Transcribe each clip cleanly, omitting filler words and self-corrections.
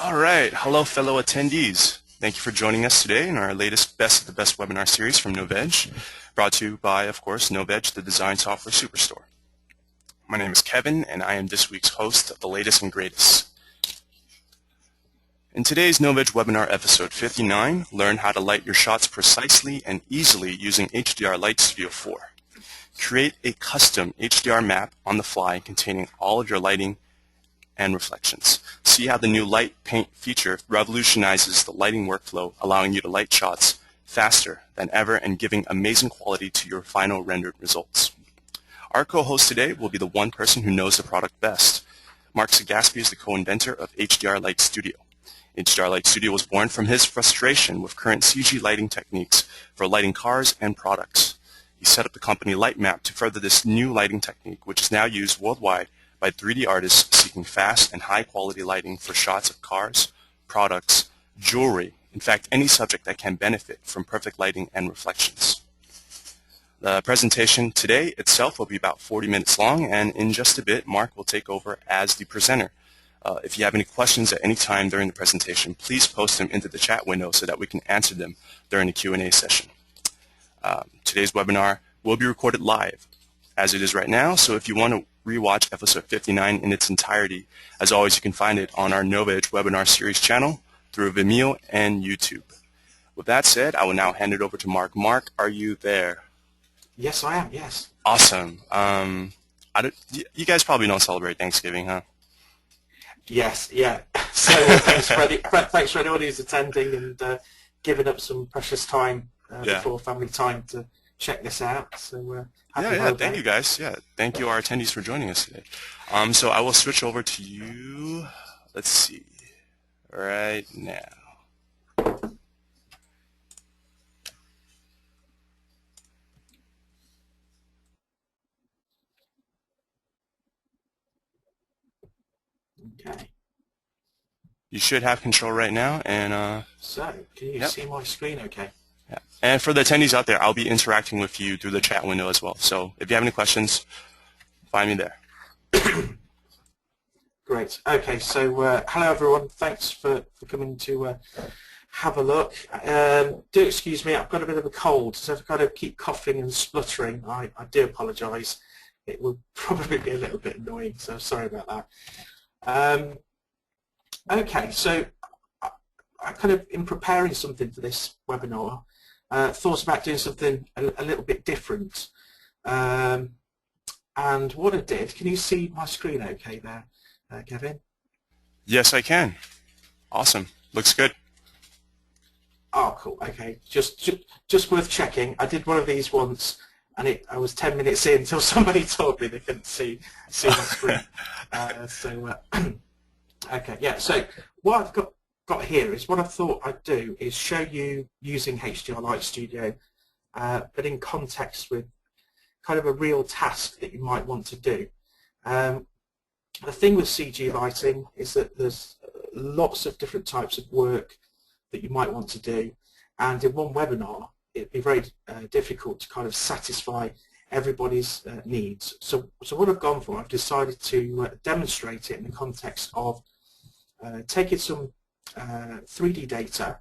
All right, hello fellow attendees. Thank you for joining us today in our latest Best of the Best webinar series from Novedge, brought to you by, of course, Novedge, the design software superstore. My name is Kevin, and I am this week's host of the latest and greatest. In today's Novedge webinar episode 59, learn how to light your shots precisely and easily using HDR Light Studio 4. Create a custom HDR map on the fly containing all of your lighting and reflections. See how the new LightPaint feature revolutionizes the lighting workflow, allowing you to light shots faster than ever and giving amazing quality to your final rendered results. Our co-host today will be the one person who knows the product best. Mark Segasby is the co-inventor of HDR Light Studio. HDR Light Studio was born from his frustration with current CG lighting techniques for lighting cars and products. He set up the company Lightmap to further this new lighting technique, which is now used worldwide by 3D artists seeking fast and high-quality lighting for shots of cars, products, jewelry, in fact, any subject that can benefit from perfect lighting and reflections. The presentation today itself will be about 40 minutes long, and in just a bit, Mark will take over as the presenter. If you have any questions at any time during the presentation, please post them into the chat window so that we can answer them during the Q&A session. Today's webinar will be recorded live, as it is right now, so if you want to rewatch episode 59 in its entirety, as always, you can find it on our Novedge webinar series channel through Vimeo and YouTube. With that said, I will now hand it over to Mark. Mark, are you there? Yes, I am, yes. Awesome. You guys probably don't celebrate Thanksgiving, huh? Yes, yeah. So thanks for anyone who's attending and giving up some precious time before family time to check this out. So thank you guys. Yeah, thank you our attendees for joining us today. So I will switch over to you. Let's see, right now. Okay. You should have control right now, and so can you see my screen? Okay. Yeah. And for the attendees out there, I'll be interacting with you through the chat window as well. So if you have any questions, find me there. Great. Okay, so hello everyone. Thanks for coming to have a look. Do excuse me, I've got a bit of a cold, so if I kind of keep coughing and spluttering, I do apologise. It will probably be a little bit annoying, so sorry about that. Okay, so I kind of, in preparing something for this webinar, thought about doing something a little bit different. And what I did, can you see my screen okay there, Kevin? Yes, I can. Awesome. Looks good. Oh, cool. Okay, just worth checking. I did one of these once, and I was 10 minutes in until somebody told me they couldn't see my screen. Okay, yeah. So what I've got here is what I thought I'd do is show you using HDR Light Studio, but in context with kind of a real task that you might want to do. The thing with CG lighting is that there's lots of different types of work that you might want to do, and in one webinar it'd be very difficult to kind of satisfy everybody's needs. So what I've gone for, I've decided to demonstrate it in the context of taking some 3D data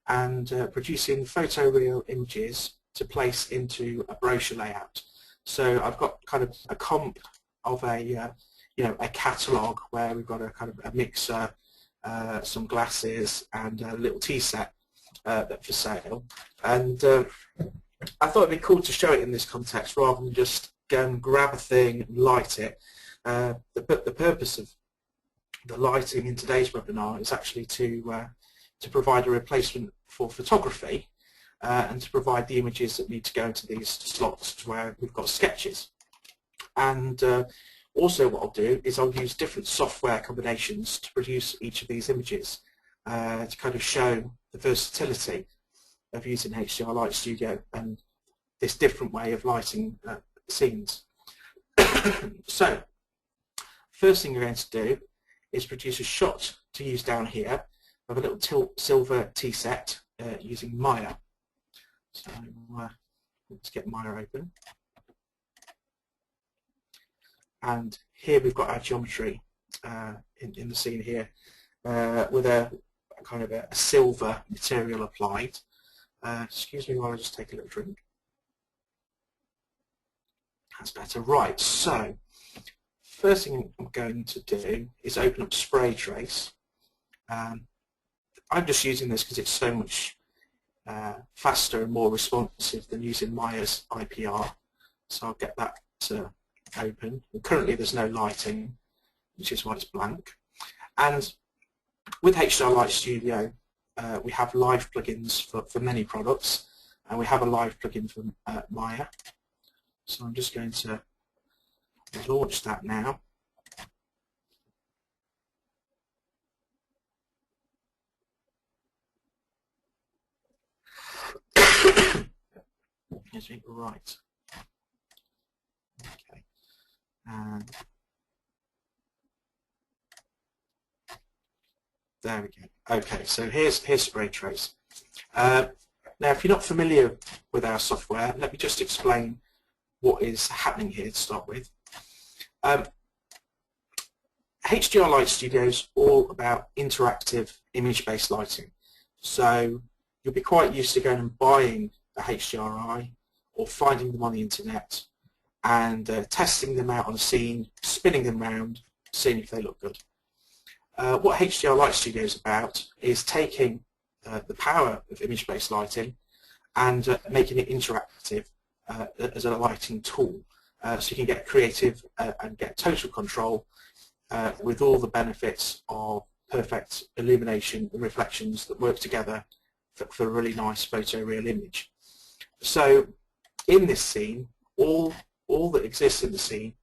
and producing photoreal images to place into a brochure layout. So I've got kind of a comp of a catalogue where we've got a kind of a mixer, some glasses, and a little tea set for sale. And I thought it'd be cool to show it in this context rather than just go and grab a thing and light it. The purpose of the lighting in today's webinar is actually to provide a replacement for photography and to provide the images that need to go into these slots where we've got sketches. And also what I'll do is I'll use different software combinations to produce each of these images to kind of show the versatility of using HDR Light Studio and this different way of lighting scenes. So first thing you're going to do is produce a shot to use down here of a little silver tea set using Maya. So let's get Maya open. And here we've got our geometry in the scene here. with a kind of a silver material applied. Excuse me while I just take a little drink. That's better. Right, so first thing I'm going to do is open up Spray Trace. I'm just using this because it's so much faster and more responsive than using Maya's IPR. So I'll get that to open. And currently there's no lighting, which is why it's blank. And with HDR Light Studio, we have live plugins for many products, and we have a live plugin for Maya. So I'm just going to launch that now. Right. Okay. There we go. Okay, so here's Spray Trace. Now, if you're not familiar with our software, let me just explain what is happening here to start with. HDR Light Studio is all about interactive image-based lighting. So you'll be quite used to going and buying a HDRI or finding them on the internet and testing them out on a scene, spinning them around, seeing if they look good. What HDR Light Studio is about is taking the power of image-based lighting and making it interactive as a lighting tool, so you can get creative and get total control with all the benefits of perfect illumination and reflections that work together for a really nice photoreal image. So in this scene, all that exists in the scene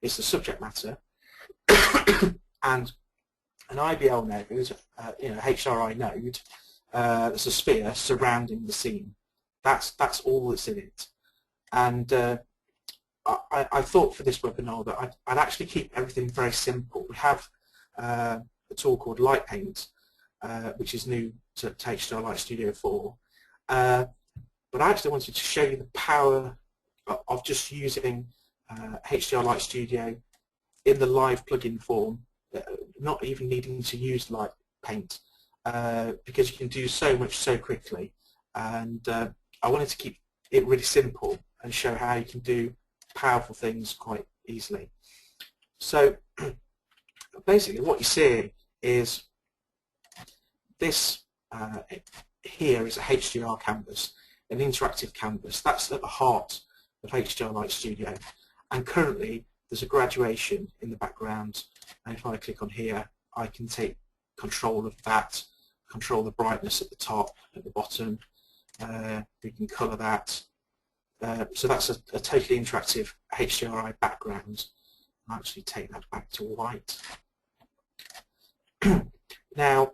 is the subject matter and an IBL node, HDRI node, there's a sphere surrounding the scene. That's all that's in it. And I thought for this webinar that I'd actually keep everything very simple. We have a tool called LightPaint, which is new to HDR Light Studio 4. But I actually wanted to show you the power of just using HDR Light Studio in the live plugin form, not even needing to use LightPaint, because you can do so much so quickly. And I wanted to keep it really simple and show how you can do powerful things quite easily. So basically what you see is this here is a HDR canvas, an interactive canvas. That's at the heart of HDR Light Studio. And currently there's a graduation in the background, and if I click on here I can take control of that, control the brightness at the top, at the bottom. We can colour that. So that's a totally interactive HDRI background. I'll actually take that back to white. Now,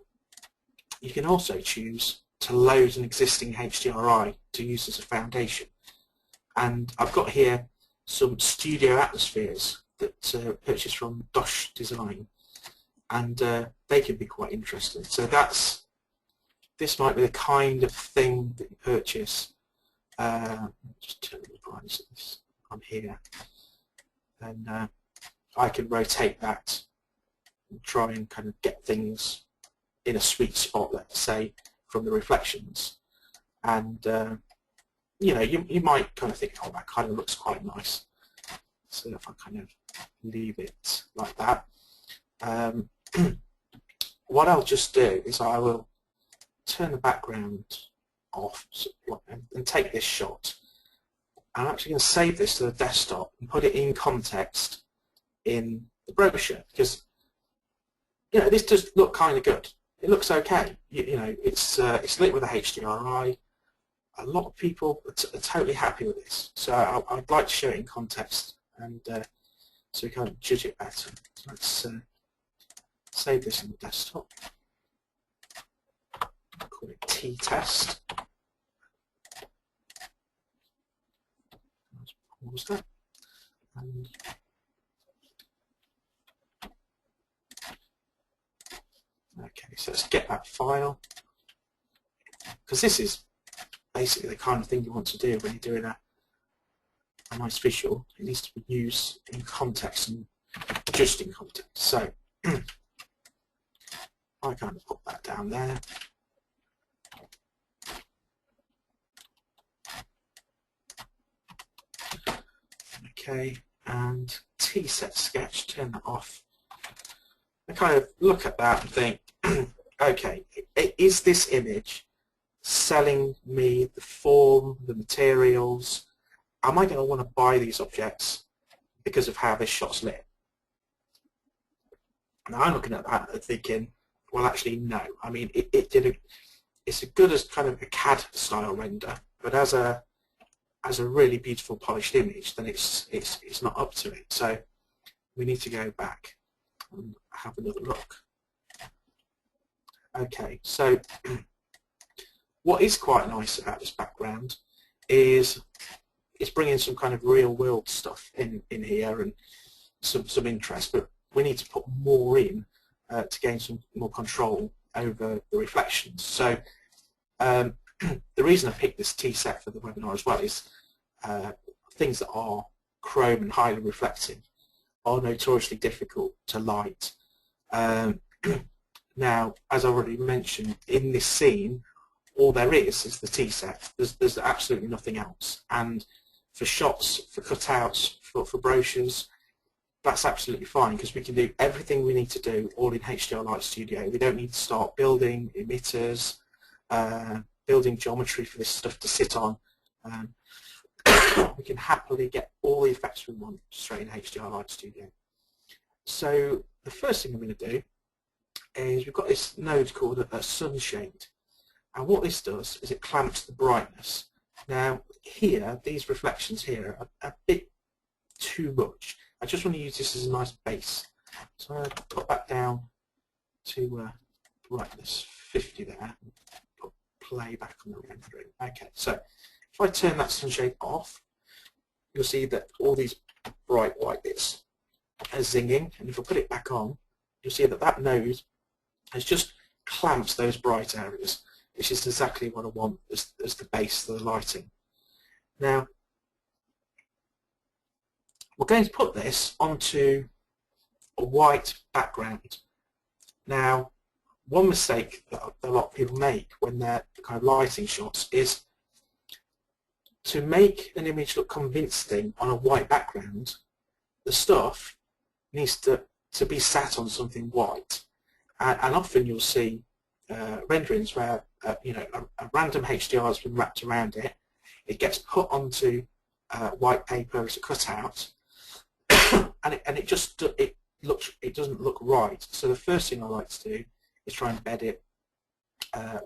you can also choose to load an existing HDRI to use as a foundation. And I've got here some studio atmospheres that purchased from Dosh Design, and they can be quite interesting. So this might be the kind of thing that you purchase. Just turn the brightness of this on here, and I can rotate that and try and kind of get things in a sweet spot, let's say, from the reflections. And you might kind of think, oh, that kind of looks quite nice. So if I kind of leave it like that, what I'll just do is I will turn the background off and take this shot. I'm actually going to save this to the desktop and put it in context in the brochure, because this does look kind of good. It looks okay. It's lit with a HDRI. A lot of people are totally happy with this, so I'd like to show it in context, and so we can kind of judge it better. So let's save this on the desktop. Call it T-test. Let's pause that. And okay, so let's get that file, because this is basically the kind of thing you want to do when you're doing a nice visual. It needs to be used in context and judged in context. So I kind of put that down there. Okay, and T-set sketch, turn that off. I kind of look at that and think, okay, is this image selling me the form, the materials? Am I going to want to buy these objects because of how this shot's lit? Now I'm looking at that and thinking, well, actually, no. I mean, it's as good as kind of a CAD style render, but as a really beautiful polished image, then it's not up to it. So we need to go back and have another look. Okay, so what is quite nice about this background is it's bringing some kind of real world stuff in here and some interest, but we need to put more in to gain some more control over the reflections. So the reason I picked this T-set for the webinar as well is things that are chrome and highly reflective are notoriously difficult to light. Now, as I already mentioned, in this scene, all there is the T-set. There's absolutely nothing else. And for shots, for cutouts, for brochures, that's absolutely fine because we can do everything we need to do all in HDR Light Studio. We don't need to start building emitters, building geometry for this stuff to sit on. We can happily get all the effects we want straight in HDR Light Studio. So the first thing I'm going to do is we've got this node called a sunshade, and what this does is it clamps the brightness. Now here, these reflections here are a bit too much. I just want to use this as a nice base. So I'm going to put that down to brightness 50 there, and put play back on the rendering. Okay, so if I turn that sunshade off, you'll see that all these bright white bits are zinging, and if I put it back on, you'll see that that node has just clamped those bright areas, which is exactly what I want as the base for the lighting. Now, we're going to put this onto a white background. Now, one mistake that a lot of people make when they're kind of lighting shots is to make an image look convincing on a white background, the stuff needs to be sat on something white. And often you'll see renderings where you know, a random HDR has been wrapped around it. It gets put onto white paper as a cutout, and it doesn't look right. So the first thing I like to do is try and embed it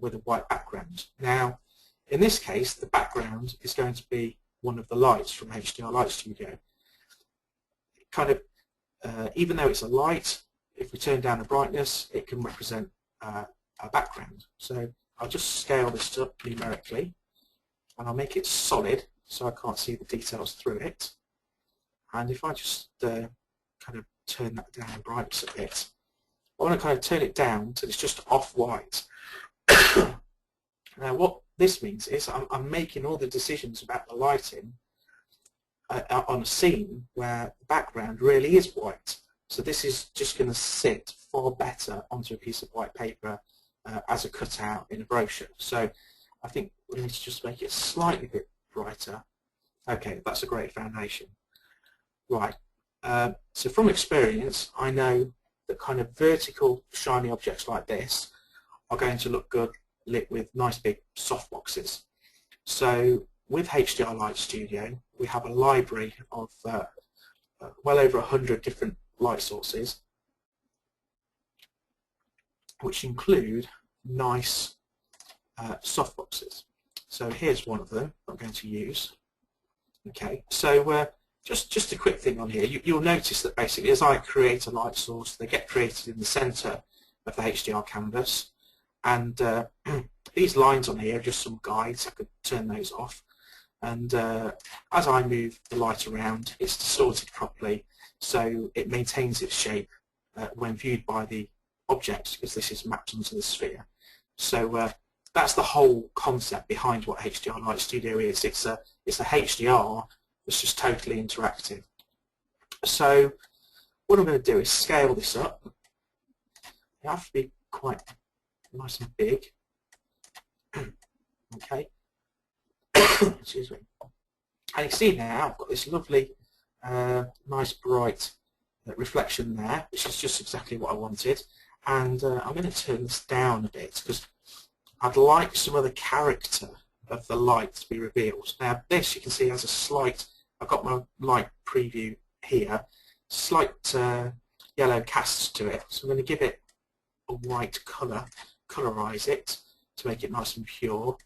with a white background. Now, in this case, the background is going to be one of the lights from HDR Light Studio. Kind of, even though it's a light, if we turn down the brightness, it can represent a background. So I'll just scale this up numerically, and I'll make it solid so I can't see the details through it. And if I just kind of turn that down in brightness a bit, I want to kind of turn it down till it's just off-white. Now what this means is I'm making all the decisions about the lighting on a scene where the background really is white. So this is just going to sit far better onto a piece of white paper as a cutout in a brochure. So I think we need to just make it slightly bit brighter. Okay, that's a great foundation. Right, so from experience, I know that kind of vertical shiny objects like this are going to look good lit with nice big softboxes. So with HDR Light Studio, we have a library of well over 100 different light sources, which include nice softboxes. So here's one of them I'm going to use. Okay, so just a quick thing on here. You'll notice that basically as I create a light source, they get created in the center of the HDR canvas, and these lines on here are just some guides. I could turn those off, and as I move the light around, it's distorted properly so it maintains its shape when viewed by the object, because this is mapped onto the sphere. So that's the whole concept behind what HDR Light Studio is. It's a HDR that's just totally interactive. So what I'm going to do is scale this up. You have to be quite nice and big. Okay. Excuse me. And you can see now I've got this lovely, nice bright reflection there, which is just exactly what I wanted. And I'm going to turn this down a bit because I'd like some of the character of the light to be revealed. Now this you can see has a slight, I've got my light preview here, slight yellow cast to it. So I'm going to give it a white colour, colorise it to make it nice and pure.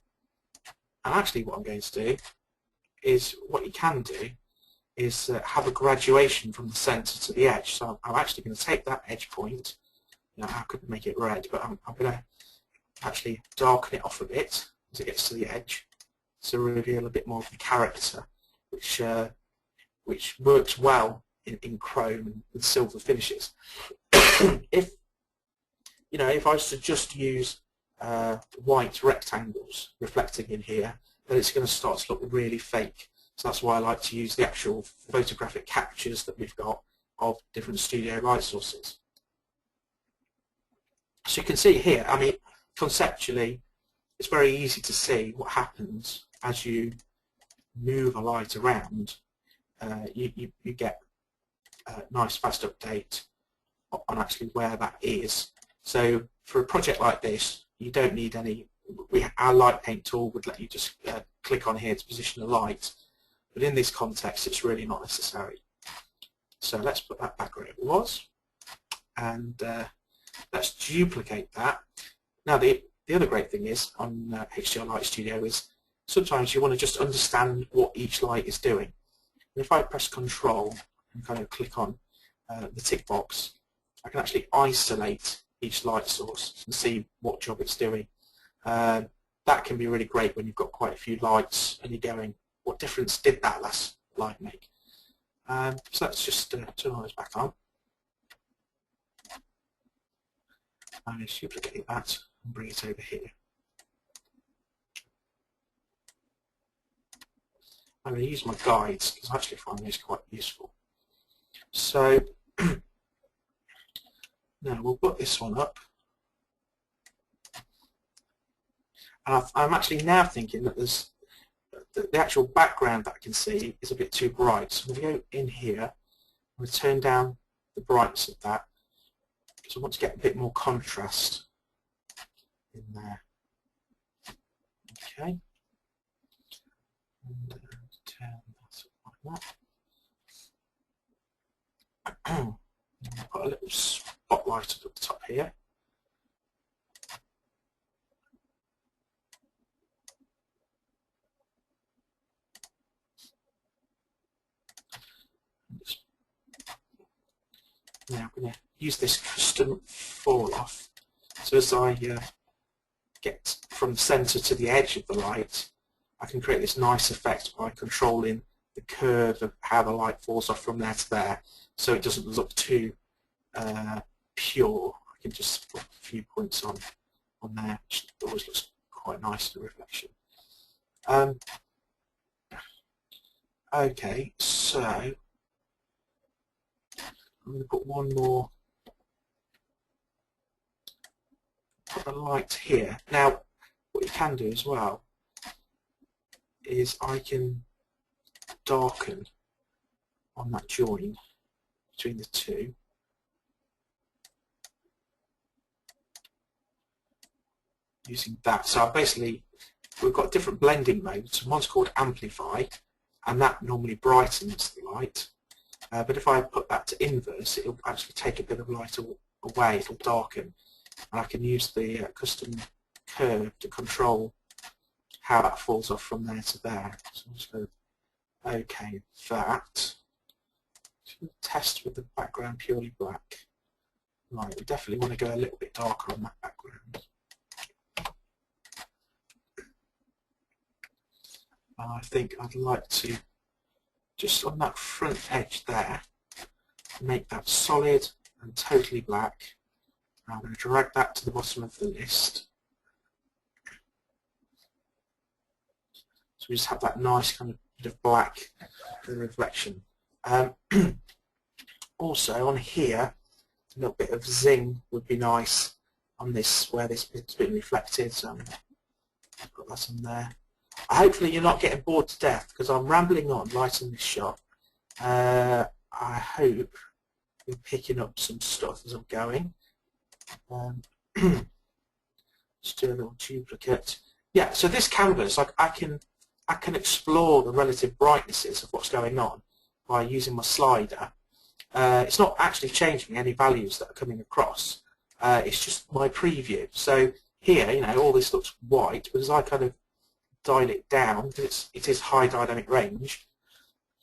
And actually what I'm going to do is, what you can do is have a graduation from the centre to the edge. So I'm actually going to take that edge point, I could make it red, but I'm going to actually darken it off a bit as it gets to the edge to reveal a bit more of the character, which works well in chrome and silver finishes. If I was to just use white rectangles reflecting in here, then it's going to start to look really fake. So that's why I like to use the actual photographic captures that we've got of different studio light sources. So you can see here, I mean, conceptually, it's very easy to see what happens as you move a light around. You get a nice fast update on actually where that is. So for a project like this, you don't need any, our LightPaint tool would let you just click on here to position a light, but in this context it's really not necessary. So let's put that back where it was, and let's duplicate that. Now the other great thing is on HDR Light Studio is sometimes you want to just understand what each light is doing. And if I press Control and kind of click on the tick box, I can actually isolate each light source and see what job it's doing. That can be really great when you've got quite a few lights and you're going, what difference did that last light make? So let's just turn all those back on. And let's duplicate that and bring it over here. I'm going to use my guides because I actually find these quite useful. So now we'll put this one up. And I'm actually now thinking that there's the actual background that I can see is a bit too bright. So I'm going to go in here, I'm going to turn down the brightness of that because I want to get a bit more contrast in there. Okay. And turn that like that. Put a little spotlight up at the top here. Now I'm going to use this custom fall off. So as I get from the centre to the edge of the light, I can create this nice effect by controlling the curve of how the light falls off from there to there, so it doesn't look too pure. I can just put a few points on there, which always looks quite nice in the reflection. Okay, so I'm going to put one more, put a light here. Now, what you can do as well is I can darken on that join between the two. Using that. So basically we've got different blending modes. One's called Amplify, and that normally brightens the light. But if I put that to inverse, it'll actually take a bit of light away, it'll darken. And I can use the custom curve to control how that falls off from there to there. So I'm just going to OK that. Test with the background purely black. Right, we definitely want to go a little bit darker on that background. And I think I'd like to, just on that front edge there, make that solid and totally black. And I'm going to drag that to the bottom of the list. So we just have that nice kind of bit of black for the reflection. Also on here, a little bit of zing would be nice on this where this bit's been reflected. So I've got that on there. Hopefully you're not getting bored to death because I'm rambling on right in this shot. I hope you're picking up some stuff as I'm going. Let's do a little duplicate. Yeah, so this canvas, I can explore the relative brightnesses of what's going on by using my slider. It's not actually changing any values that are coming across. It's just my preview. So here, you know, all this looks white, but as I kind of dial it down, because it is high dynamic range,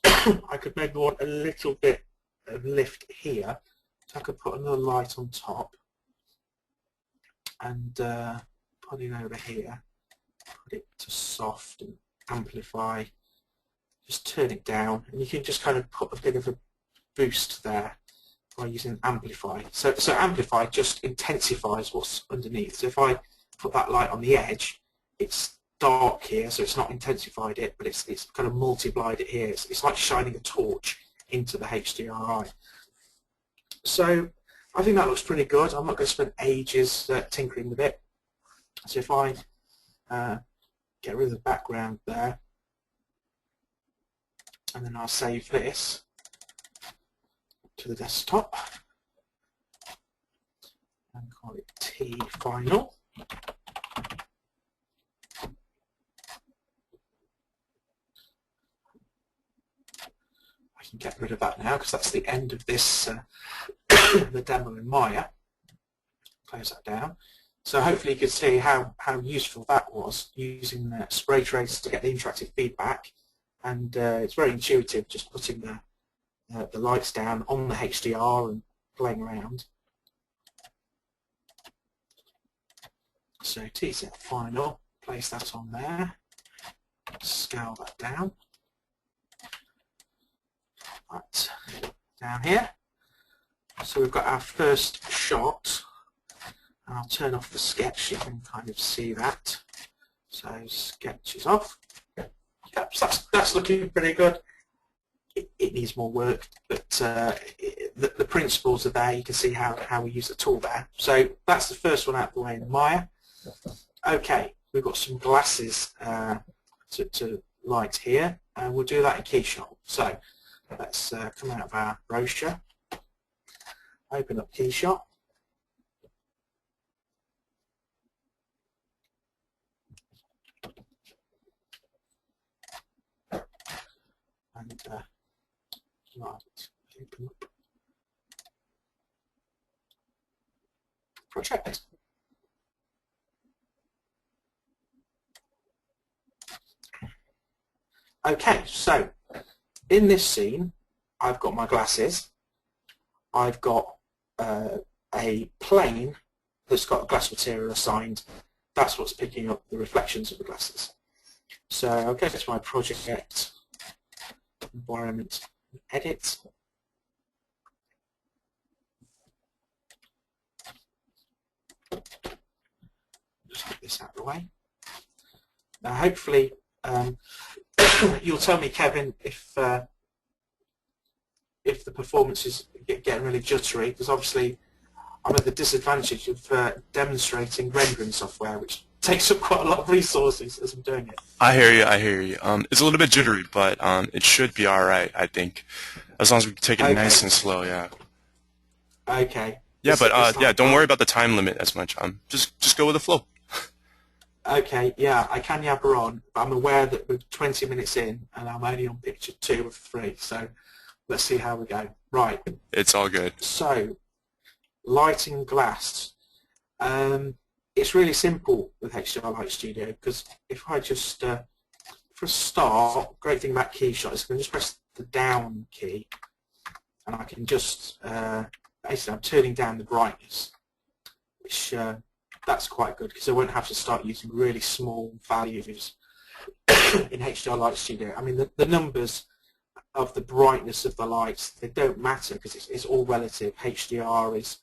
I could maybe want a little bit of lift here. So I could put another light on top and put it over here, put it to soft and amplify, just turn it down, and you can just kind of put a bit of a boost there by using amplify. So amplify just intensifies what's underneath. So if I put that light on the edge, it's dark here, so it's not intensified it, but it's kind of multiplied it here. It's like shining a torch into the HDRI. So I think that looks pretty good. I'm not going to spend ages tinkering with it. So if I get rid of the background there, and then I'll save this to the desktop and call it T Final. I can get rid of that now because that's the end of this the demo in Maya. Close that down. So hopefully you can see how useful that was, using spray trace to get the interactive feedback, and it's very intuitive, just putting the lights down on the HDR and playing around. So T-set final, place that on there, scale that down. Right, down here. So we've got our first shot. And I'll turn off the sketch, you can kind of see that. So sketch is off. Yep, so that's looking pretty good. It needs more work, but the principles are there. You can see how we use the tool there. So that's the first one out of the way in Maya. Okay, we've got some glasses to light here, and we'll do that in KeyShot. So let's come out of our brochure, open up KeyShot. And right, open up project. Okay, so in this scene, I've got my glasses. I've got a plane that's got a glass material assigned. That's what's picking up the reflections of the glasses. So I'll go to my project, environment, edit. Just get this out of the way. Now hopefully you'll tell me, Kevin, if the performance is getting really jittery, because obviously I'm at the disadvantage of demonstrating rendering software, which takes up quite a lot of resources as I'm doing it. I hear you. It's a little bit jittery, but it should be all right, I think, as long as we take it nice and slow. Yeah. Okay. Yeah, but yeah, don't worry about the time limit as much. Just go with the flow. Okay. Yeah, I can yabber on, but I'm aware that we're 20 minutes in, and I'm only on picture 2 of 3. So let's see how we go. Right. It's all good. So, lighting glass. It's really simple with HDR Light Studio, because if I just, for a start, great thing about KeyShot is I can just press the down key, and I can just, basically I'm turning down the brightness, which that's quite good, because I won't have to start using really small values in HDR Light Studio. I mean, the numbers of the brightness of the lights, they don't matter, because it's all relative. HDR is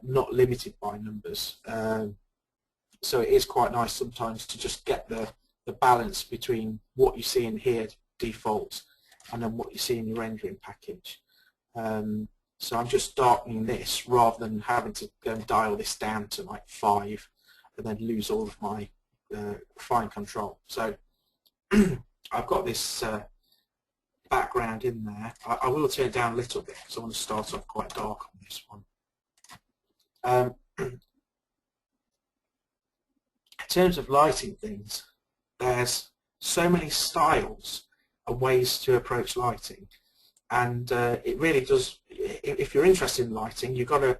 not limited by numbers. So it is quite nice sometimes to just get the balance between what you see in here default and then what you see in your rendering package. So I'm just darkening this rather than having to go and dial this down to like 5 and then lose all of my fine control. So I've got this background in there. I will turn it down a little bit because I want to start off quite dark on this one. In terms of lighting things, there's so many styles and ways to approach lighting, and it really does, if you're interested in lighting, you've got to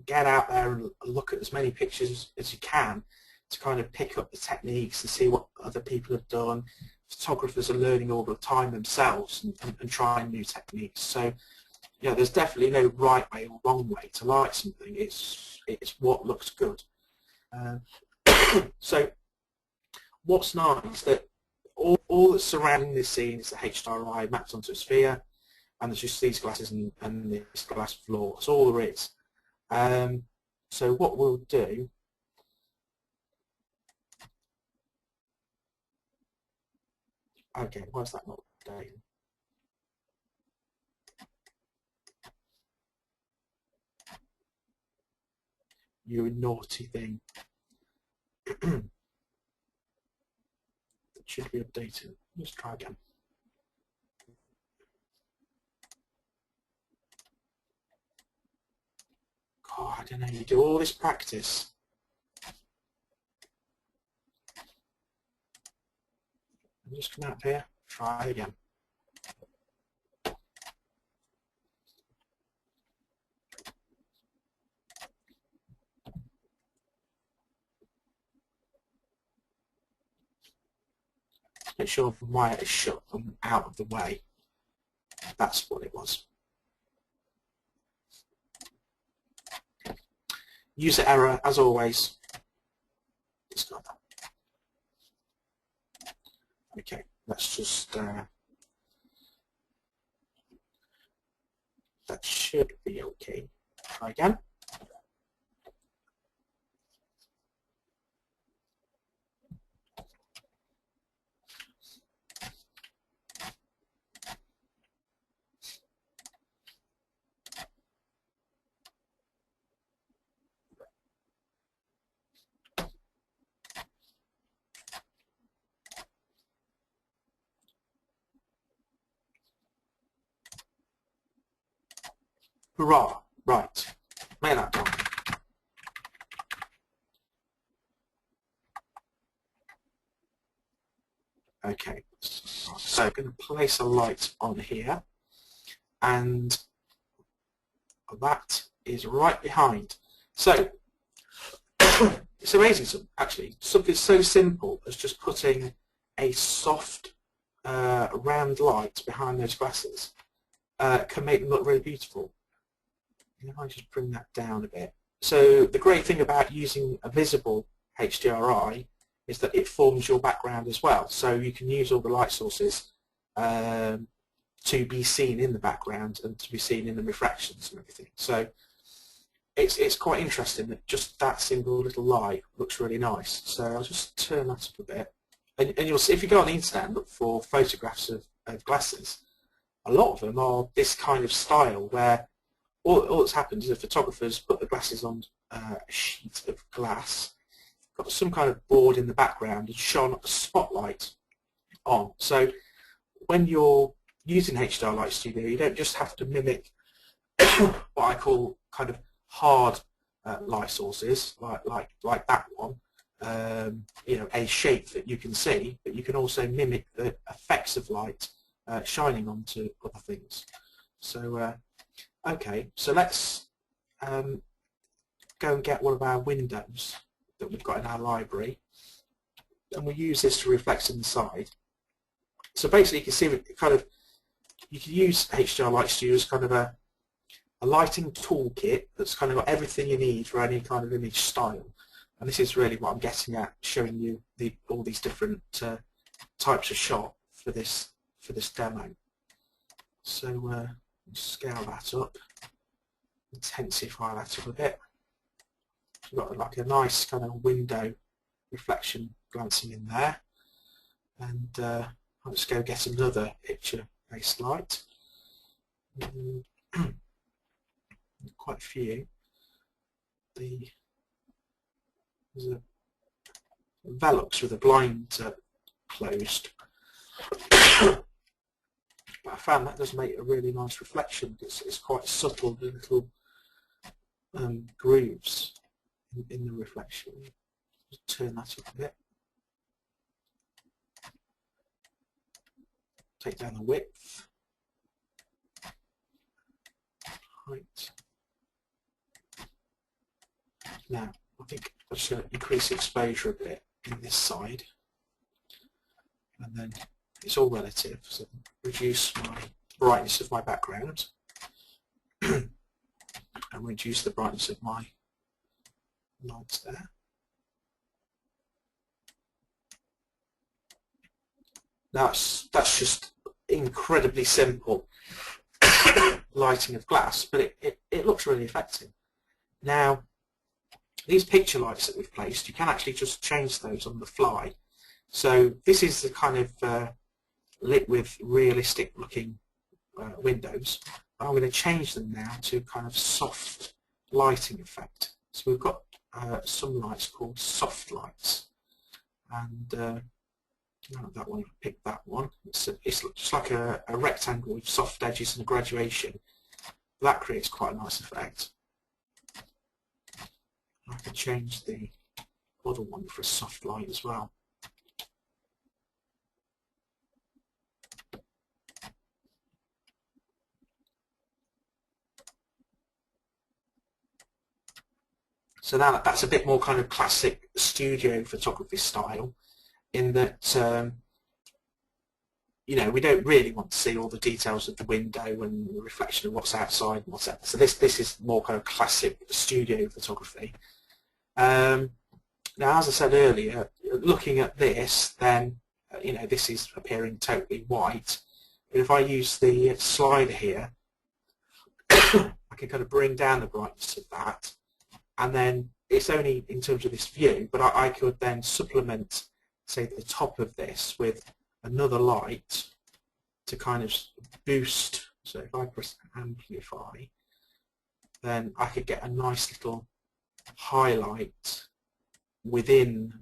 get out there and look at as many pictures as you can to kind of pick up the techniques and see what other people have done. Photographers are learning all the time themselves and trying new techniques. So yeah, there's definitely no right way or wrong way to light something. It's what looks good. So what's nice that all that's surrounding this scene is the HDRI mapped onto a sphere, and there's just these glasses and this glass floor. That's all there is. So what we'll do, okay, why is that not updating? You a naughty thing. It should be updated. Let's try again. God, I don't know, you do all this practice. I'm just come out here, try again. Make sure the wire is shut and out of the way. That's what it was. User error, as always. Discard that. Okay, let's just, that should be okay. Try again. Hurrah, right, make that done. Okay, so I'm going to place a light on here, and that is right behind. So it's amazing, actually, something so simple as just putting a soft round light behind those glasses can make them look really beautiful. If I just bring that down a bit. So the great thing about using a visible HDRI is that it forms your background as well. So you can use all the light sources to be seen in the background and to be seen in the refractions and everything. So it's quite interesting that just that single little light looks really nice. So I'll just turn that up a bit. And you'll see, if you go on the internet and look for photographs of glasses, a lot of them are this kind of style where all that's happened is the photographers put the glasses on a sheet of glass, got some kind of board in the background and shone a spotlight on. So when you're using HDR Light Studio, you don't just have to mimic what I call kind of hard light sources, like that one, you know, a shape that you can see, but you can also mimic the effects of light shining onto other things. So okay, so let's go and get one of our windows that we've got in our library, and we'll use this to reflect inside. So basically, you can see kind of, you can use HDR Light Studio as kind of a lighting toolkit that's kind of got everything you need for any kind of image style. And this is really what I'm getting at, showing you all these different types of shot for this demo. So scale that up, intensify that up a bit. We've got like a nice kind of window reflection glancing in there, and I'll just go get another picture-based light. quite a few. There's a Velux with a blind closed. But I found that does make a really nice reflection. It's quite subtle, the little grooves in the reflection. Just turn that up a bit. Take down the width. Height. Now, I think I'm just going to increase the exposure a bit in this side. And then it's all relative, so reduce my brightness of my background and reduce the brightness of my lights there. That's just incredibly simple lighting of glass, but it looks really effective. Now, these picture lights that we've placed, you can actually just change those on the fly. So this is the kind of lit with realistic looking windows. I'm going to change them now to kind of soft lighting effect. So we've got some lights called soft lights, and that one, pick that one. It's just like a rectangle with soft edges and a graduation. That creates quite a nice effect. I can change the other one for a soft light as well. So now that's a bit more kind of classic studio photography style, in that you know, we don't really want to see all the details of the window and the reflection of what's outside and what's out. So this is more kind of classic studio photography. Now, as I said earlier, looking at this, then you know, this is appearing totally white. But if I use the slider here, I can kind of bring down the brightness of that, and then it's only in terms of this view, but I could then supplement, say, the top of this with another light to kind of boost. So if I press amplify, then I could get a nice little highlight within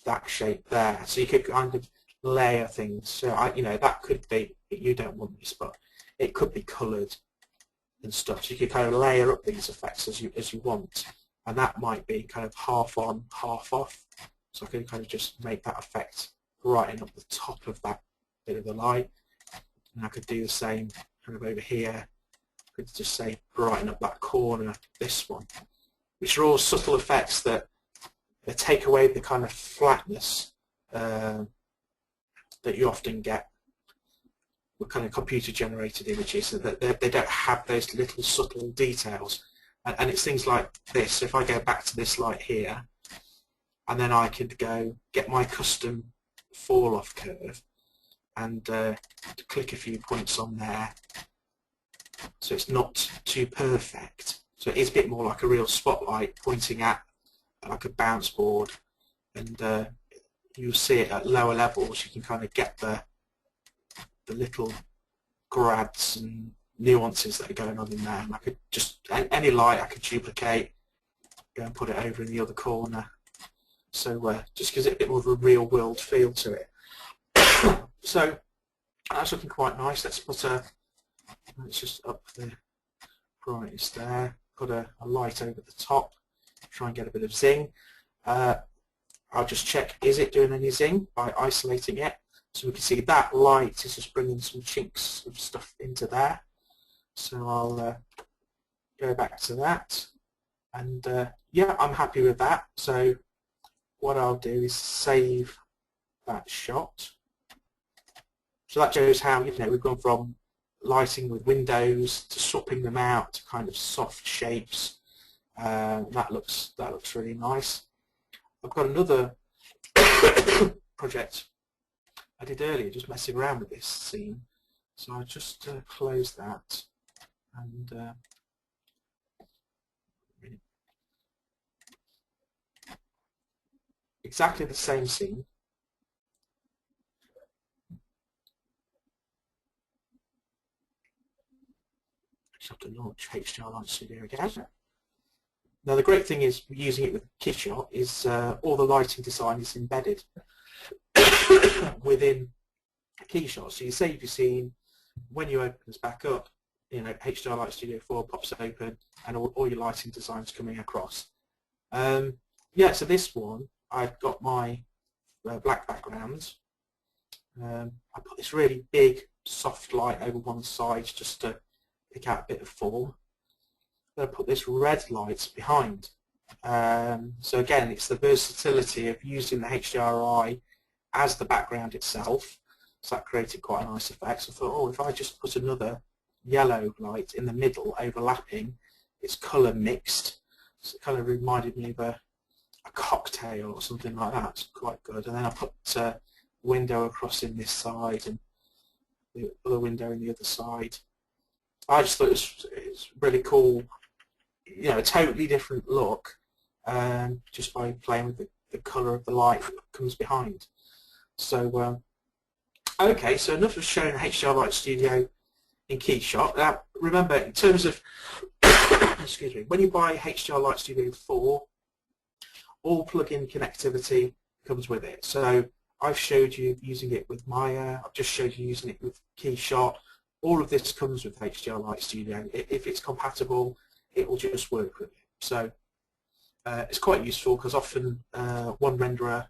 that shape there. So you could kind of layer things. So you know, that could be, you don't want this, but it could be coloured and stuff. So you could kind of layer up these effects as you want, and that might be kind of half on, half off. So I can kind of just make that effect brighten up the top of that bit of the light, and I could do the same kind of over here. I could just say brighten up that corner, this one, which are all subtle effects that they take away the kind of flatness that you often get with kind of computer-generated images, so that they don't have those little subtle details. And it's things like this. So if I go back to this light here, and then I could go get my custom fall-off curve and click a few points on there, so it's not too perfect. So it is a bit more like a real spotlight pointing at like a bounce board, and you'll see it at lower levels. You can kind of get the little grads and nuances that are going on in there. And I could just, any light I could duplicate, go and put it over in the other corner. So just gives it a bit more of a real world feel to it. So that's looking quite nice. Let's just up the brightness there. Put a light over the top. Try and get a bit of zing. I'll just check, is it doing any zing by isolating it? So we can see that light is just bringing some chinks of stuff into there. So I'll go back to that, and yeah, I'm happy with that. So what I'll do is save that shot. So that shows how, you know, we've gone from lighting with windows to swapping them out to kind of soft shapes. That looks really nice. I've got another project I did earlier, just messing around with this scene. So I'll just close that, and exactly the same scene. Just have to to launch HDR Light Studio again. Now the great thing is using it with KeyShot is all the lighting design is embedded within KeyShot. So you save your scene, when you open this back up, you know, HDR Light Studio 4 pops open and all your lighting designs coming across. Yeah, so this one, I've got my black background. I put this really big soft light over one side just to pick out a bit of form. Then I put this red light behind. So again, it's the versatility of using the HDRI as the background itself. So that created quite a nice effect. So I thought, oh, if I just put another yellow light in the middle overlapping, it's colour mixed. So it kind of reminded me of a cocktail or something like that. It's quite good. And then I put a window across in this side and the other window in the other side. I just thought it's really cool, you know, a totally different look just by playing with the colour of the light that comes behind. So, okay, so enough of showing HDR Light Studio in KeyShot. Now, remember, in terms of, excuse me, when you buy HDR Light Studio 4, all plug-in connectivity comes with it. So I've showed you using it with Maya, I've just showed you using it with KeyShot. All of this comes with HDR Light Studio. If it's compatible, it will just work with it. So it's quite useful because often one renderer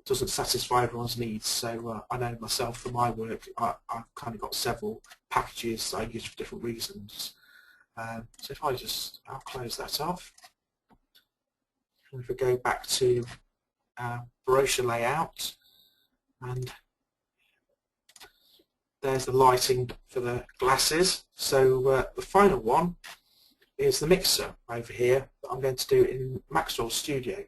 doesn't satisfy everyone's needs. So I know myself for my work, I've kind of got several packages I use for different reasons. So if I'll close that off. And if we go back to brochure layout, and there's the lighting for the glasses. So the final one is the mixer over here that I'm going to do in Maxwell Studio.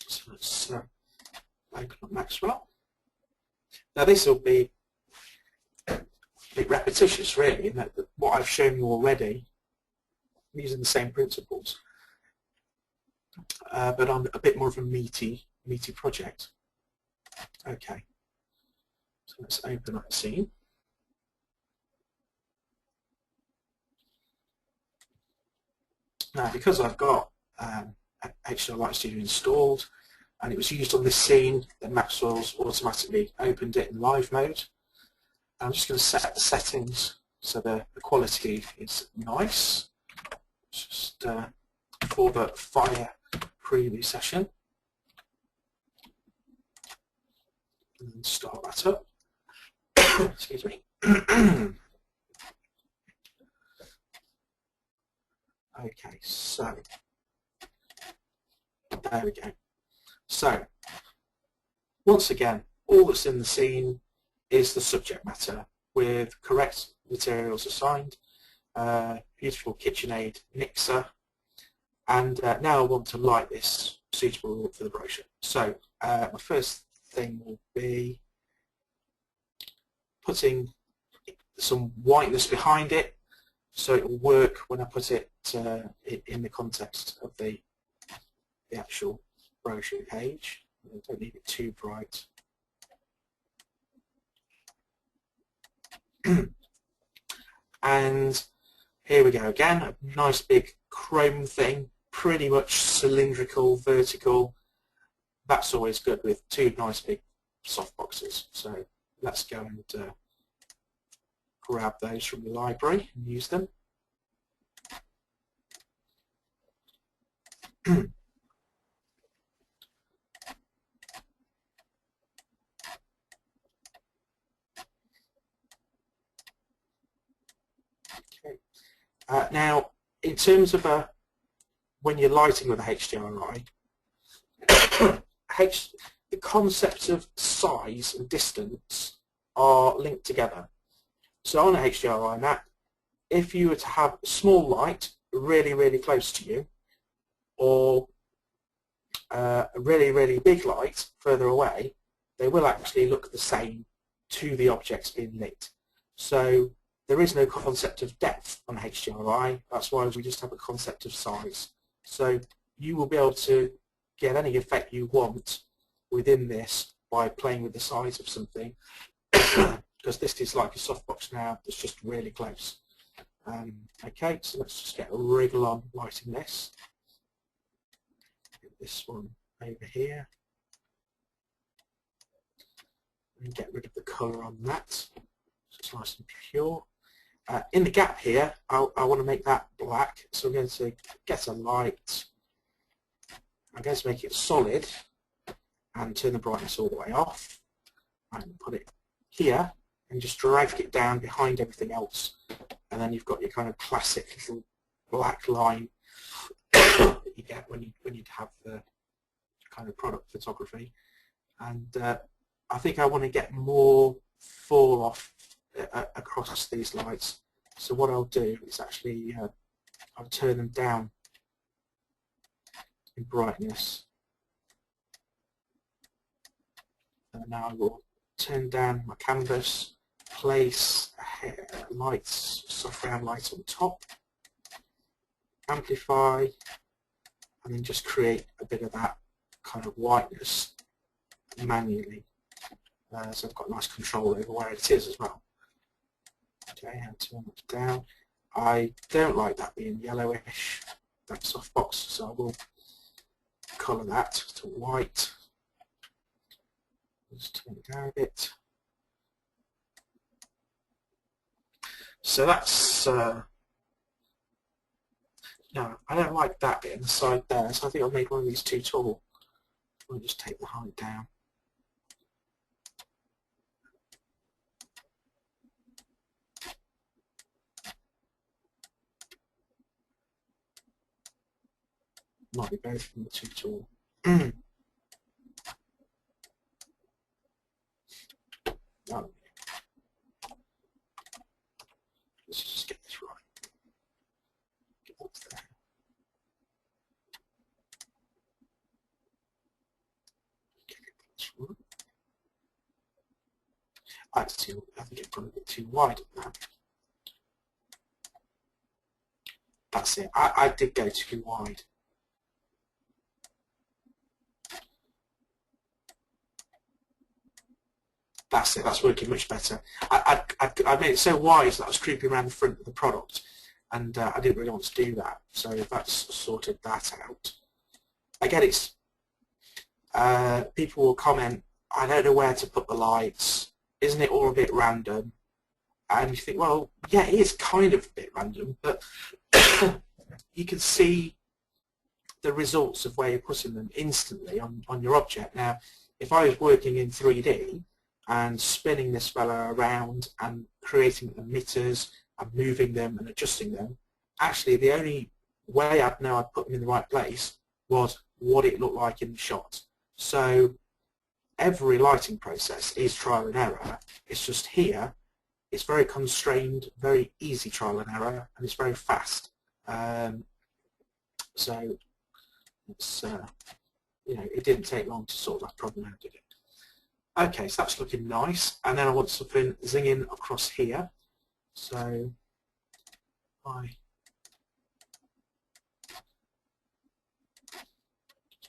So let's open up Maxwell. Now this will be a bit repetitious really, in that what I've shown you already using the same principles, but on a bit more of a meaty project. Okay, so let's open up the scene. Now because I've got HDR Light Studio installed and it was used on this scene, then Maxwell's automatically opened it in live mode. I'm just going to set the settings so the quality is nice. Just for the fire preview session. And then start that up. Excuse me. Okay, so there we go. So once again, all that's in the scene is the subject matter with correct materials assigned, beautiful KitchenAid mixer, and now I want to light this suitable for the brochure. So my first thing will be putting some whiteness behind it so it will work when I put it in the context of the actual brochure page. I don't need it too bright. And here we go again, a nice big chrome thing, pretty much cylindrical, vertical. That's always good with two nice big soft boxes. So let's go and grab those from the library and use them. Now, in terms of when you're lighting with a HDRI, the concepts of size and distance are linked together. So on a HDRI map, if you were to have a small light really, really close to you, or a really, really big light further away, they will actually look the same to the objects being lit. So there is no concept of depth on HDRI, that's why we just have a concept of size. So you will be able to get any effect you want within this by playing with the size of something because this is like a softbox now that's just really close. Okay, so let's just get a wriggle on lighting this. Get this one over here. And get rid of the colour on that. So it's nice and pure. In the gap here, I want to make that black, so I'm going to get a light. I'm going to make it solid and turn the brightness all the way off. And put it here and just drag it down behind everything else. And then you've got your kind of classic little black line that you get when you have the kind of product photography. And I think I want to get more fall off across these lights. So what I'll do is actually I'll turn them down in brightness. And now I will turn down my canvas, place lights, soft round lights on top, amplify, and then just create a bit of that kind of whiteness manually. So I've got nice control over where it is as well. Okay, and turn it down. I don't like that being yellowish, that softbox, so I will colour that to white. Just turn it down a bit. So that's no, I don't like that bit on the side there, so I think I've made one of these too tall. I'll just take the height down. Might be both of them too tall. No. Let's just get this right. Get up there. Get this right. That's too. I think it's gone a bit too wide at that. That's it. I did go too wide. That's it, that's working much better. I made it so wide that I was creeping around the front of the product, and I didn't really want to do that, so that's sorted that out. Again, it's people will comment, I don't know where to put the lights, isn't it all a bit random? And you think, well, yeah, it is kind of a bit random, but you can see the results of where you're putting them instantly on your object. Now, if I was working in 3D, and spinning this fella around and creating emitters and moving them and adjusting them, actually the only way I'd know I'd put them in the right place was what it looked like in the shot. So every lighting process is trial and error. It's just here, it's very constrained, very easy trial and error, and it's very fast. So it's, you know, it didn't take long to sort that problem out, did it? Okay, so that's looking nice, and then I want something zinging across here. So I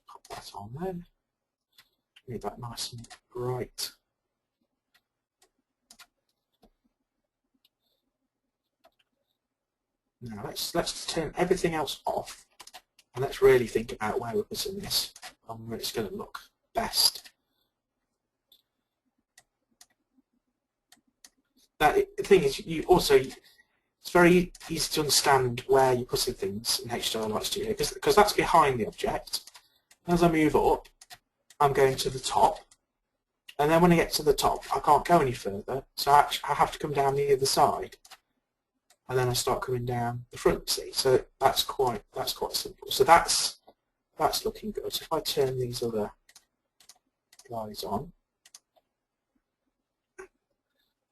pop that on there. Make that nice and bright. Now let's turn everything else off, and let's really think about where we're putting this and where it's going to look best. The thing is, it's very easy to understand where you're putting things in HDR Light Studio because that's behind the object. As I move up, I'm going to the top, and then when I get to the top, I can't go any further, so I have to come down the other side, and then I start coming down the front. See, so that's quite simple. So that's looking good. So if I turn these other guys on.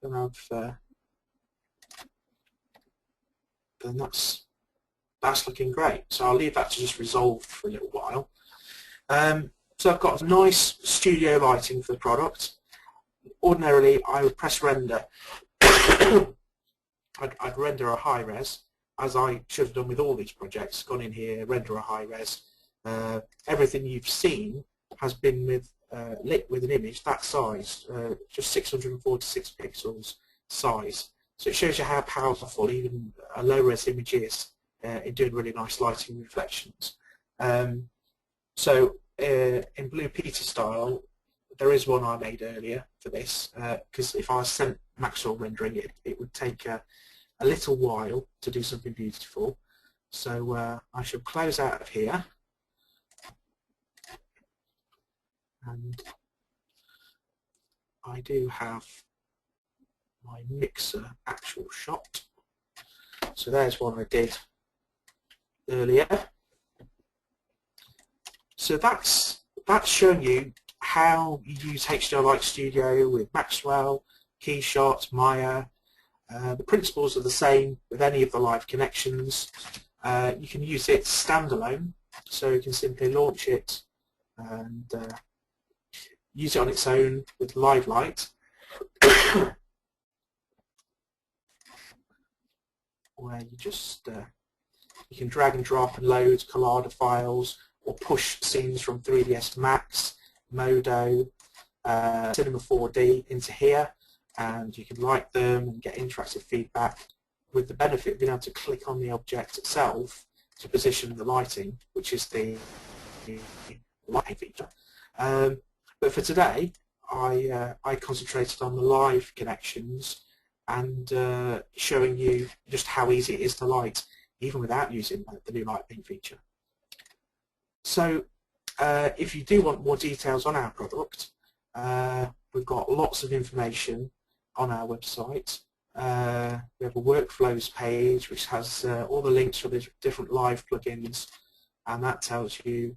Then that's looking great. So I'll leave that to just resolve for a little while. So I've got nice studio lighting for the product. Ordinarily, I would press render. I'd render a high res, as I should have done with all these projects. Gone in here, render a high res. Everything you've seen has been with lit with an image that size, just 646 pixels size. So it shows you how powerful even a low-res image is in doing really nice lighting reflections. So in Blue Peter style, there is one I made earlier for this, because if I sent Maxwell rendering, it would take a little while to do something beautiful. So I shall close out of here, and I do have my mixer actual shot. So there's one I did earlier. So that's showing you how you use HDR Light Studio with Maxwell, KeyShot, Maya. The principles are the same with any of the live connections. You can use it standalone, so you can simply launch it and use it on its own with Live Light. Where you just you can drag and drop and load Collada files or push scenes from 3ds Max, Modo, Cinema 4D into here, and you can light them and get interactive feedback, with the benefit of being able to click on the object itself to position the lighting, which is the lighting feature. But for today, I concentrated on the live connections and showing you just how easy it is to light, even without using the new LightPaint feature. So if you do want more details on our product, we've got lots of information on our website. We have a workflows page which has all the links for the different live plugins, and that tells you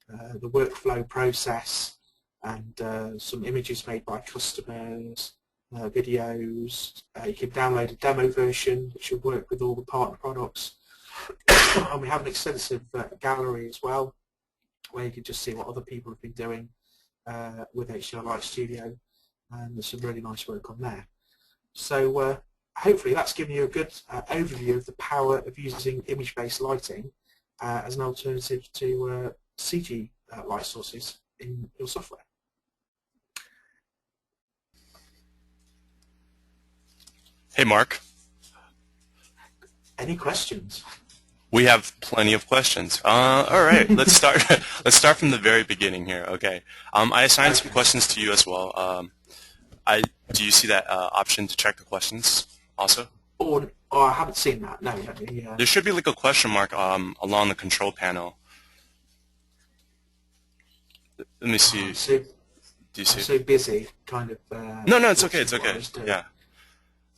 the workflow process and some images made by customers, videos. You can download a demo version which will work with all the partner products. And we have an extensive gallery as well, where you can just see what other people have been doing with HDR Light Studio, and there's some really nice work on there. So hopefully that's given you a good overview of the power of using image-based lighting as an alternative to CG light sources in your software. Hey, Mark. Any questions? We have plenty of questions. All right, let's start. Let's start from the very beginning here. Okay. I assigned some questions to you as well. Do you see that option to check the questions also? Oh, I haven't seen that. No. There should be like a question mark along the control panel. Let me see. Do you see? I'm so busy, kind of. No, it's okay. It's okay. Yeah.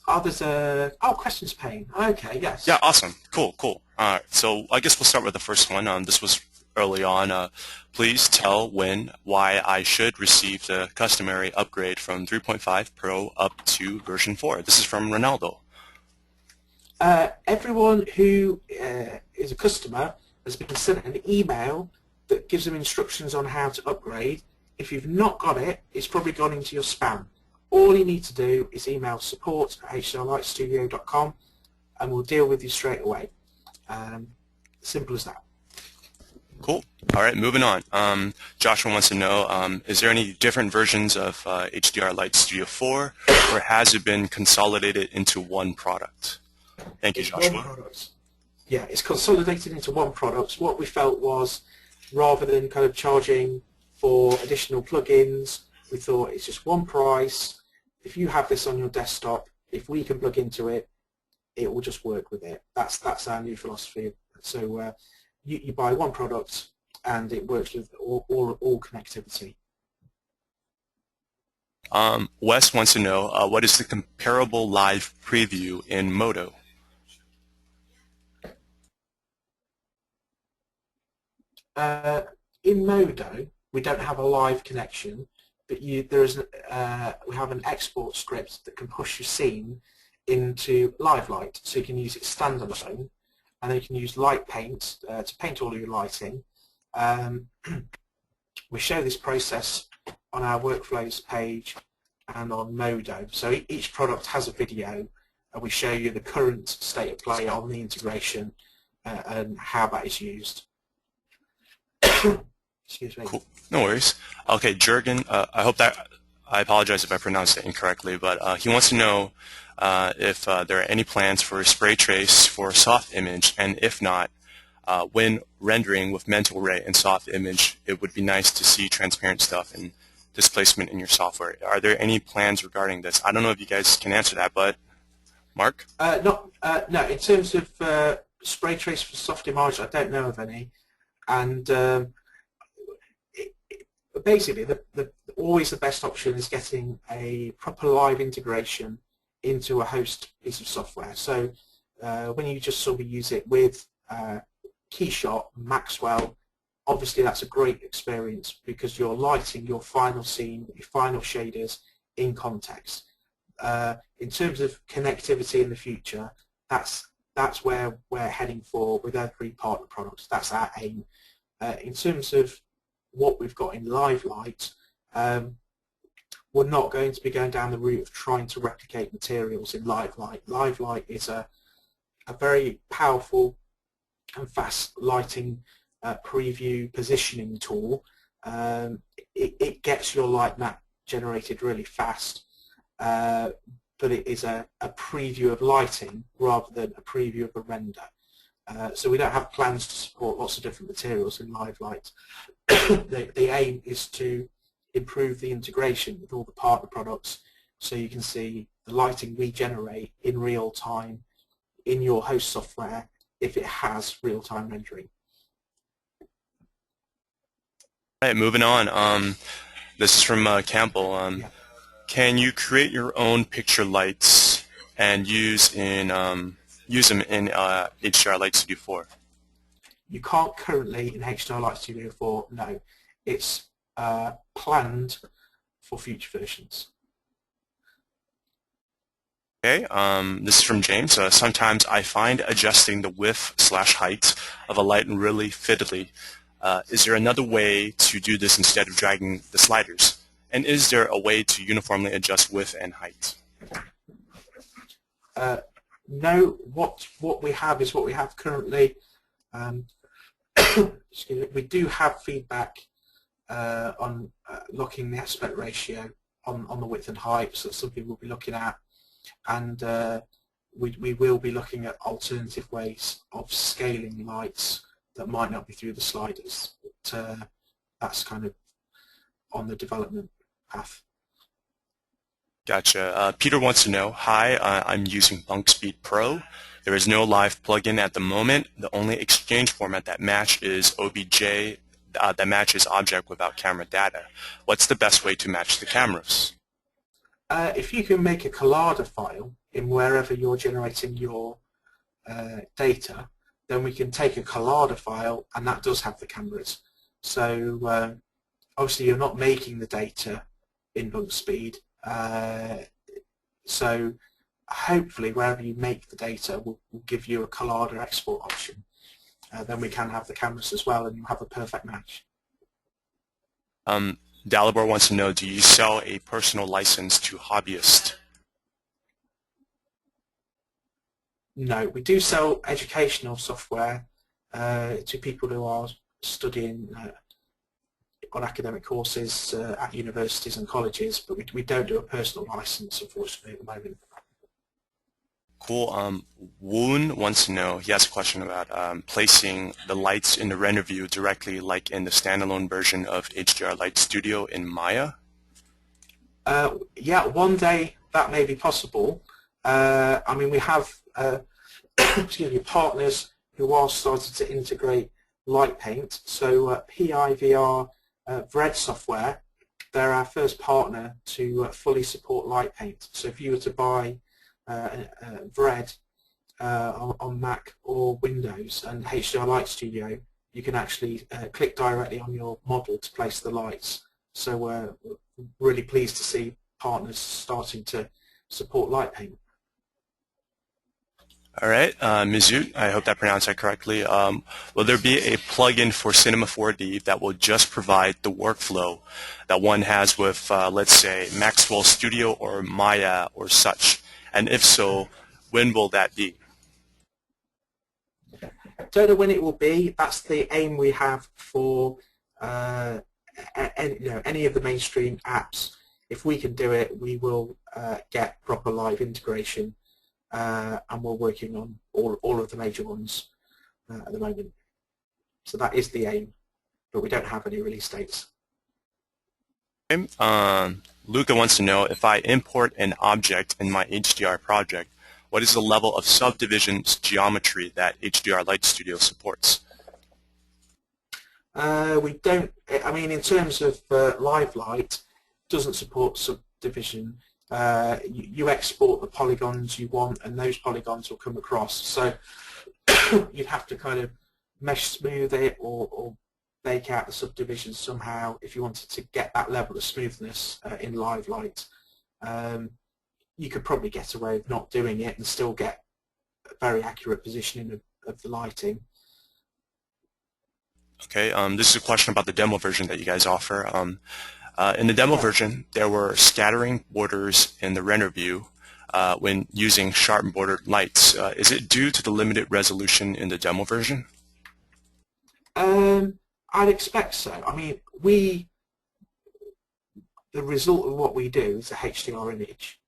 Oh, there's a questions pane. Okay, yes. Yeah, awesome. Cool. All right. So I guess we'll start with the first one. This was early on. Please tell why I should receive the customary upgrade from 3.5 Pro up to version 4. This is from Ronaldo. Everyone who is a customer has been sent an email that gives them instructions on how to upgrade. If you've not got it, it's probably gone into your spam. All you need to do is email support@hdrlightstudio.com and we'll deal with you straight away. Simple as that. Cool. All right, moving on. Joshua wants to know, is there any different versions of HDR Light Studio 4, or has it been consolidated into one product? Thank you, Joshua. One product. Yeah, it's consolidated into one product. What we felt was, rather than kind of charging for additional plugins, we thought it's just one price. If you have this on your desktop, if we can plug into it, it will just work with it. That's our new philosophy. So you buy one product and it works with all connectivity. Wes wants to know, what is the comparable live preview in Modo? In Modo, we don't have a live connection, but we have an export script that can push your scene into Live Light, so you can use it standalone, and then you can use LightPaint to paint all of your lighting. We show this process on our workflows page and on Modo. So each product has a video, and we show you the current state of play on the integration and how that is used. Excuse me. Cool. No worries. Okay, Jurgen, I apologize if I pronounced it incorrectly, but he wants to know if there are any plans for a spray trace for soft image, and if not, when rendering with mental ray and soft image, it would be nice to see transparent stuff and displacement in your software. Are there any plans regarding this? I don't know if you guys can answer that, but Mark? No. In terms of spray trace for soft image, I don't know of any. And basically, always the best option is getting a proper live integration into a host piece of software. So when you just sort of use it with KeyShot, Maxwell, obviously that's a great experience because you're lighting your final scene, your final shaders in context. In terms of connectivity in the future, that's where we're heading for with every partner products. That's our aim. In terms of what we've got in Live Light, we're not going to be going down the route of trying to replicate materials in Live Light. Live Light is a very powerful and fast lighting preview positioning tool. It gets your light map generated really fast, but it is a preview of lighting rather than a preview of a render. So we don't have plans to support lots of different materials in Live Light. The aim is to improve the integration with all the partner products so you can see the lighting we generate in real time in your host software if it has real-time rendering. All right, moving on. This is from Campbell. Yeah. Can you create your own picture lights and use them in HDR Light Studio 4? You can't currently in HDR Light Studio 4, no. It's planned for future versions. Okay, this is from James. Sometimes I find adjusting the width/height of a light really fiddly. Is there another way to do this instead of dragging the sliders? And is there a way to uniformly adjust width and height? No, what we have is what we have currently. Excuse me, we do have feedback on locking the aspect ratio on the width and height, so that's something we'll be looking at. And we will be looking at alternative ways of scaling lights that might not be through the sliders. But that's kind of on the development path. Gotcha. Peter wants to know, hi, I'm using BunkSpeed Pro. There is no live plugin at the moment. The only exchange format that matches OBJ that matches object without camera data. What's the best way to match the cameras? If you can make a collada file in wherever you're generating your data, then we can take a collada file, and that does have the cameras. So obviously you're not making the data in BunkSpeed, so hopefully wherever you make the data will give you a collada export option. Then we can have the cameras as well, and you have a perfect match. Dalibor wants to know, do you sell a personal license to hobbyists? No, we do sell educational software to people who are studying on academic courses at universities and colleges, but we don't do a personal license, unfortunately, at the moment. Cool. Woon wants to know, he has a question about placing the lights in the render view directly like in the standalone version of HDR Light Studio in Maya. Yeah, one day that may be possible. I mean, we have excuse me, partners who are starting to integrate LightPaint. So PIVR VRED software, they're our first partner to fully support LightPaint. So if you were to buy VRED on Mac or Windows and HDR Light Studio, you can actually click directly on your model to place the lights. So we're really pleased to see partners starting to support LightPaint. All right, Mizut, I hope that pronounced that correctly. Will there be a plugin for Cinema 4D that will just provide the workflow that one has with, let's say, Maxwell Studio or Maya or such? And if so, when will that be? Don't know when it will be. That's the aim we have for any of the mainstream apps. If we can do it, we will get proper live integration, and we're working on all of the major ones at the moment. So that is the aim, but we don't have any release dates. Okay. Luca wants to know, if I import an object in my HDR project, what is the level of subdivisions geometry that HDR Light Studio supports? We don't, I mean, in terms of Live Light, doesn't support subdivision. You export the polygons you want, and those polygons will come across. So you'd have to kind of mesh smooth it or bake out the subdivisions somehow if you wanted to get that level of smoothness in Live Light. You could probably get away with not doing it and still get a very accurate positioning of the lighting. Okay, this is a question about the demo version that you guys offer. In the demo version, there were scattering borders in the render view when using sharp bordered lights. Is it due to the limited resolution in the demo version? I'd expect so. I mean, the result of what we do is a HDR image.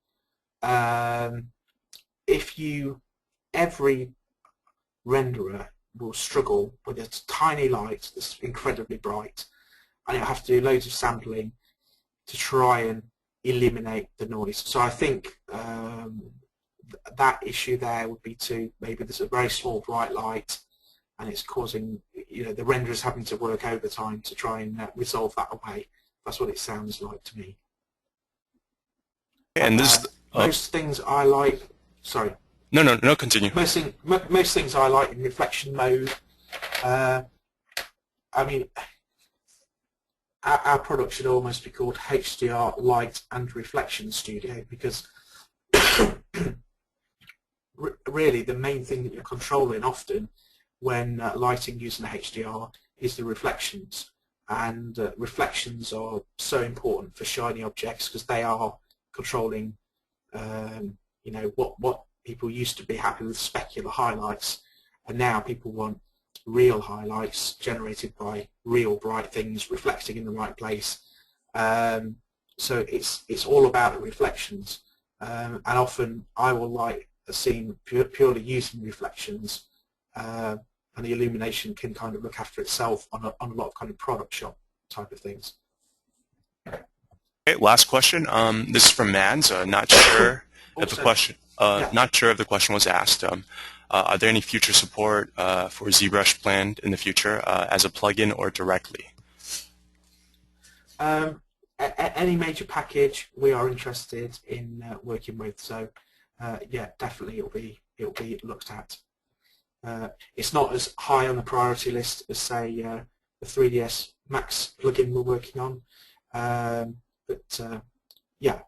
Every renderer will struggle with a tiny light that's incredibly bright, and you'll have to do loads of sampling to try and eliminate the noise. So I think that issue there would be maybe there's a very small bright light, and it's causing the renderers having to work overtime to try and resolve that away. That's what it sounds like to me. And this most things I like. Sorry. No, continue. Most things I like in reflection mode. I mean, our product should almost be called HDR Light and Reflection Studio, because really the main thing that you're controlling often when lighting using HDR is the reflections, and reflections are so important for shiny objects because they are controlling what people used to be happy with specular highlights, and now people want real highlights generated by real bright things reflecting in the right place. So it's all about the reflections, and often I will light a scene purely using reflections, and the illumination can kind of look after itself on a lot of kind of product shop type of things. Okay, last question. This is from Mads. Not sure if the question. Not sure if the question was asked. Are there any future support for ZBrush planned in the future as a plugin or directly? Any major package we are interested in working with. So yeah, definitely it'll be looked at. It's not as high on the priority list as say the 3ds Max plugin we're working on, but yeah,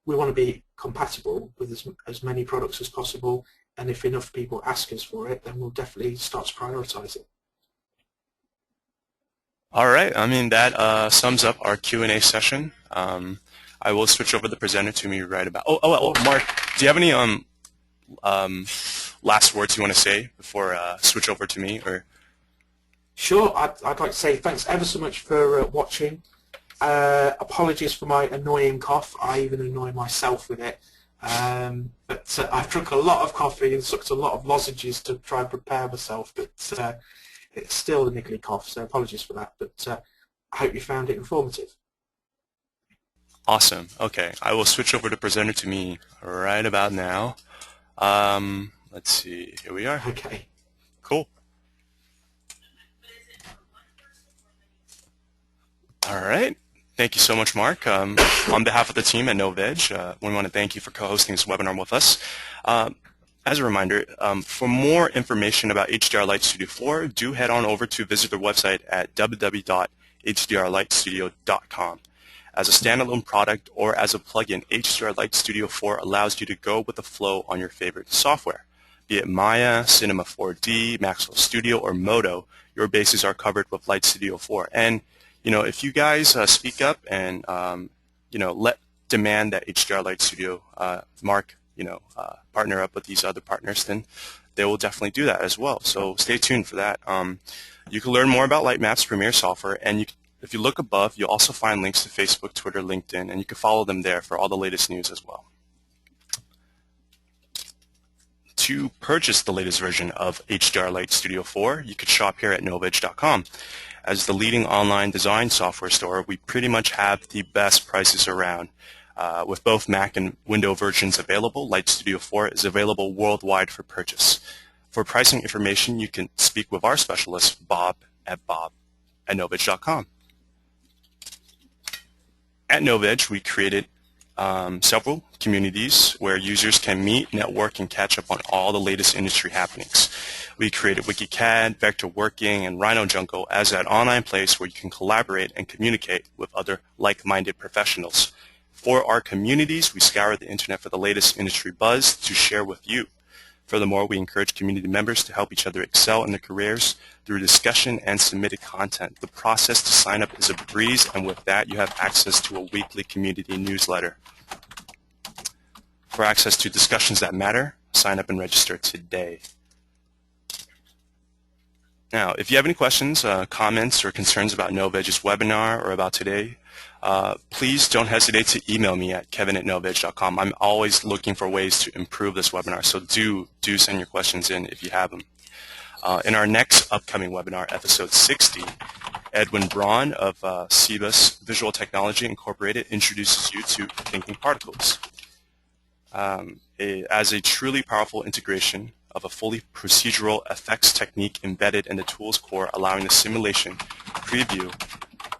we want to be compatible with as many products as possible, and if enough people ask us for it, then we'll definitely start to prioritize it. All right. I mean, that sums up our Q&A session. I will switch over the presenter to me right about. Oh, Mark, do you have any last words you want to say before switch over to me? Or sure. I'd like to say thanks ever so much for watching. Apologies for my annoying cough. I even annoy myself with it. But I've drunk a lot of coffee and sucked a lot of lozenges to try and prepare myself. But it's still a niggly cough, so apologies for that. But I hope you found it informative. Awesome. Okay, I will switch over the presenter to me right about now. Let's see. Here we are. Okay. Cool. All right. Thank you so much, Mark. On behalf of the team at Novedge, we want to thank you for co-hosting this webinar with us. As a reminder, for more information about HDR Light Studio 4, do head on over to visit their website at www.hdrlightstudio.com. As a standalone product or as a plugin, HDR Light Studio 4 allows you to go with the flow on your favorite software. Be it Maya, Cinema 4D, Maxwell Studio, or Modo, your bases are covered with Light Studio 4. And if you guys speak up and demand that HDR Light Studio, Mark, partner up with these other partners, then they will definitely do that as well. So stay tuned for that. You can learn more about Lightmap's Premiere software, and if you look above, you'll also find links to Facebook, Twitter, LinkedIn, and you can follow them there for all the latest news as well. To purchase the latest version of HDR Light Studio 4, you could shop here at Novedge.com. As the leading online design software store, we pretty much have the best prices around. With both Mac and Windows versions available, Light Studio 4 is available worldwide for purchase. For pricing information, you can speak with our specialist, Bob at Novedge.com. At Novedge, we created several communities where users can meet, network, and catch up on all the latest industry happenings. We created WikiCAD, Vector Working, and Rhino Jungle as an online place where you can collaborate and communicate with other like-minded professionals. For our communities, we scour the internet for the latest industry buzz to share with you. Furthermore, we encourage community members to help each other excel in their careers through discussion and submitted content. The process to sign up is a breeze, and with that, you have access to a weekly community newsletter. For access to discussions that matter, sign up and register today. Now, if you have any questions, comments, or concerns about Novedge's webinar or about today, please don't hesitate to email me at kevin@novedge.com. I'm always looking for ways to improve this webinar, so do send your questions in if you have them. In our next upcoming webinar, episode 60, Edwin Braun of Segasby Visual Technology Incorporated introduces you to thinking particles as a truly powerful integration of a fully procedural effects technique embedded in the tool's core, allowing the simulation, preview,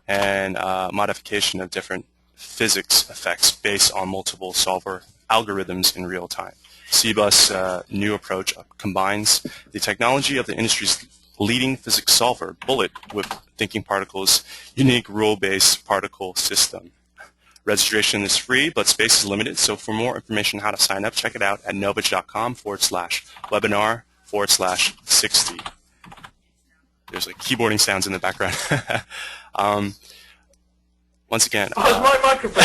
and modification of different physics effects based on multiple solver algorithms in real time. Segasby's new approach combines the technology of the industry's leading physics solver, Bullet, with Thinking Particles' unique rule-based particle system. Registration is free, but space is limited, so for more information on how to sign up, check it out at novedge.com/webinar/60. There's like keyboarding sounds in the background. Once again. Oh, is my microphone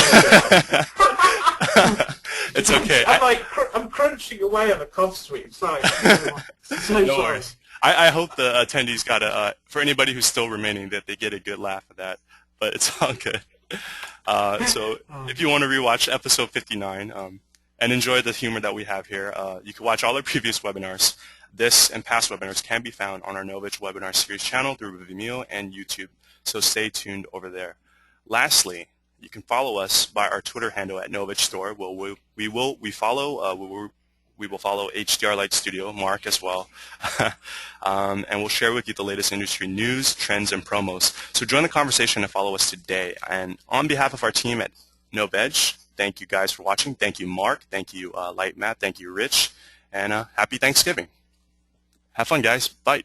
down? It's okay. I'm crunching away on a cough sweep. Sorry. No worries. I hope the attendees got for anybody who's still remaining, that they get a good laugh at that, but it's all good. So if you want to rewatch episode 59 and enjoy the humor that we have here, you can watch all our previous webinars. This and past webinars can be found on our Novedge webinar series channel through Vimeo and YouTube, so stay tuned over there. Lastly, you can follow us by our Twitter handle at Novedge Store. We will follow HDR Light Studio, Mark as well, and we'll share with you the latest industry news, trends, and promos. So join the conversation and follow us today. And on behalf of our team at Novedge, thank you guys for watching. Thank you, Mark. Thank you, Lightmap. Thank you, Rich. And happy Thanksgiving. Have fun, guys. Bye.